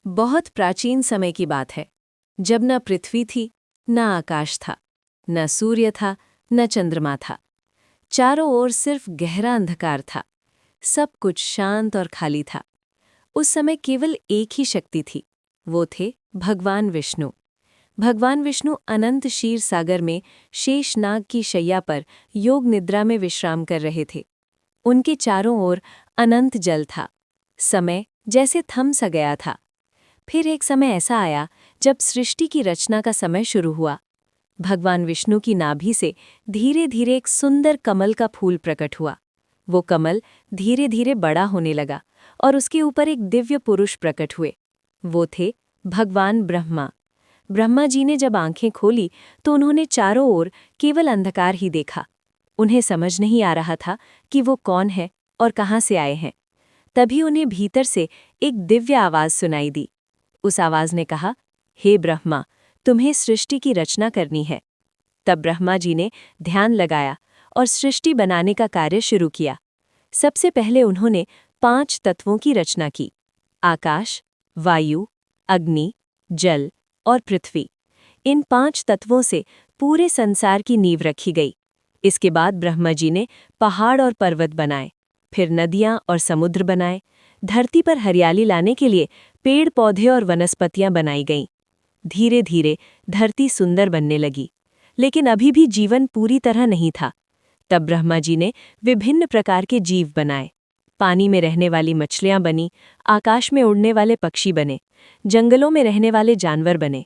बहुत प्राचीन समय की बात है, जब न पृथ्वी थी, न आकाश था, न सूर्य था, न चंद्रमा था। चारों ओर सिर्फ गहरा अंधकार था। सब कुछ शांत और खाली था। उस समय केवल एक ही शक्ति थी, वो थे भगवान विष्णु। भगवान विष्णु अनंत क्षीर सागर में शेषनाग की शैया पर योग निद्रा में विश्राम कर रहे थे। उनके चारों ओर अनंत जल था। समय जैसे थम सा गया था। फिर एक समय ऐसा आया जब सृष्टि की रचना का समय शुरू हुआ। भगवान विष्णु की नाभि से धीरे धीरे एक सुंदर कमल का फूल प्रकट हुआ। वो कमल धीरे धीरे बड़ा होने लगा और उसके ऊपर एक दिव्य पुरुष प्रकट हुए। वो थे भगवान ब्रह्मा। ब्रह्मा जी ने जब आंखें खोली तो उन्होंने चारों ओर केवल अंधकार ही देखा। उन्हें समझ नहीं आ रहा था कि वो कौन है और कहाँ से आए हैं। तभी उन्हें भीतर से एक दिव्य आवाज सुनाई दी। उस आवाज ने कहा, हे ब्रह्मा, तुम्हें सृष्टि की रचना करनी है। तब ब्रह्मा जी ने ध्यान लगाया और सृष्टि बनाने का कार्य शुरू किया। सबसे पहले उन्होंने 5 तत्वों की रचना की: आकाश, वायु, अग्नि, जल और पृथ्वी। इन 5 तत्वों से पूरे संसार की नींव रखी गई। इसके बाद ब्रह्मा जी ने पहाड़ और पर्वत बनाए, फिर नदियां और समुद्र बनाए। धरती पर हरियाली लाने के लिए पेड़ पौधे और वनस्पतियां बनाई गईं। धीरे धीरे धरती सुंदर बनने लगी, लेकिन अभी भी जीवन पूरी तरह नहीं था। तब ब्रह्मा जी ने विभिन्न प्रकार के जीव बनाए। पानी में रहने वाली मछलियां बनी, आकाश में उड़ने वाले पक्षी बने, जंगलों में रहने वाले जानवर बने।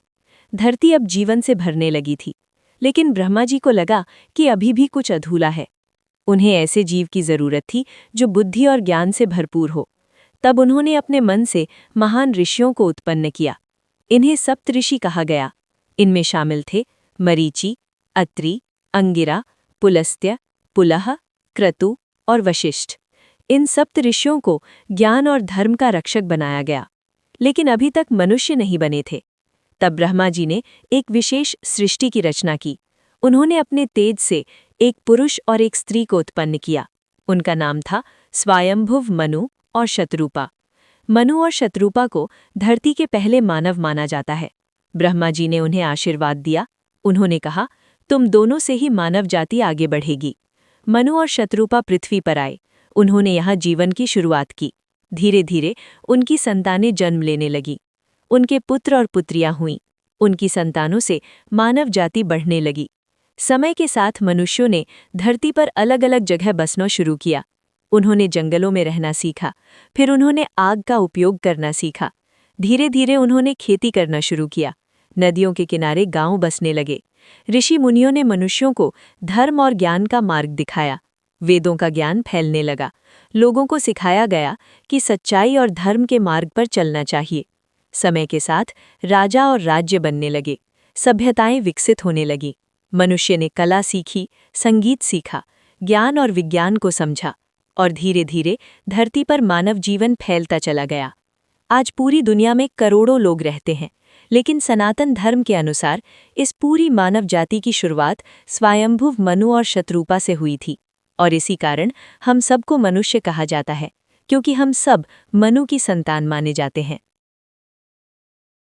धरती अब जीवन से भरने लगी थी, लेकिन ब्रह्मा जी को लगा कि अभी भी कुछ अधूरा है। उन्हें ऐसे जीव की जरूरत थी जो बुद्धि और ज्ञान से भरपूर हो। तब उन्होंने अपने मन से महान ऋषियों को उत्पन्न किया। इन्हें सप्तऋषि कहा गया। इनमें शामिल थे मरीचि, अत्रि, अंगिरा, पुलस्त्य, पुलह, क्रतु और वशिष्ठ। इन सप्तऋषियों को ज्ञान और धर्म का रक्षक बनाया गया, लेकिन अभी तक मनुष्य नहीं बने थे। तब ब्रह्मा जी ने एक विशेष सृष्टि की रचना की। उन्होंने अपने तेज से एक पुरुष और एक स्त्री को उत्पन्न किया। उनका नाम था स्वायंभुव मनु और शतरूपा। मनु और शतरूपा को धरती के पहले मानव माना जाता है। ब्रह्मा जी ने उन्हें आशीर्वाद दिया। उन्होंने कहा, तुम दोनों से ही मानव जाति आगे बढ़ेगी। मनु और शतरूपा पृथ्वी पर आए। उन्होंने यहाँ जीवन की शुरुआत की। धीरे धीरे उनकी संतानें जन्म लेने लगी। उनके पुत्र और पुत्रियां हुईं। उनकी संतानों से मानव जाति बढ़ने लगी। समय के साथ मनुष्यों ने धरती पर अलग अलग जगह बसना शुरू किया। उन्होंने जंगलों में रहना सीखा, फिर उन्होंने आग का उपयोग करना सीखा। धीरे धीरे उन्होंने खेती करना शुरू किया। नदियों के किनारे गांव बसने लगे। ऋषि मुनियों ने मनुष्यों को धर्म और ज्ञान का मार्ग दिखाया। वेदों का ज्ञान फैलने लगा। लोगों को सिखाया गया कि सच्चाई और धर्म के मार्ग पर चलना चाहिए। समय के साथ राजा और राज्य बनने लगे। सभ्यताएं विकसित होने लगी। मनुष्य ने कला सीखी, संगीत सीखा, ज्ञान और विज्ञान को समझा, और धीरे धीरे धरती पर मानव जीवन फैलता चला गया। आज पूरी दुनिया में करोड़ों लोग रहते हैं, लेकिन सनातन धर्म के अनुसार इस पूरी मानव जाति की शुरुआत स्वायंभुव मनु और शतरूपा से हुई थी। और इसी कारण हम सबको मनुष्य कहा जाता है, क्योंकि हम सब मनु की संतान माने जाते हैं।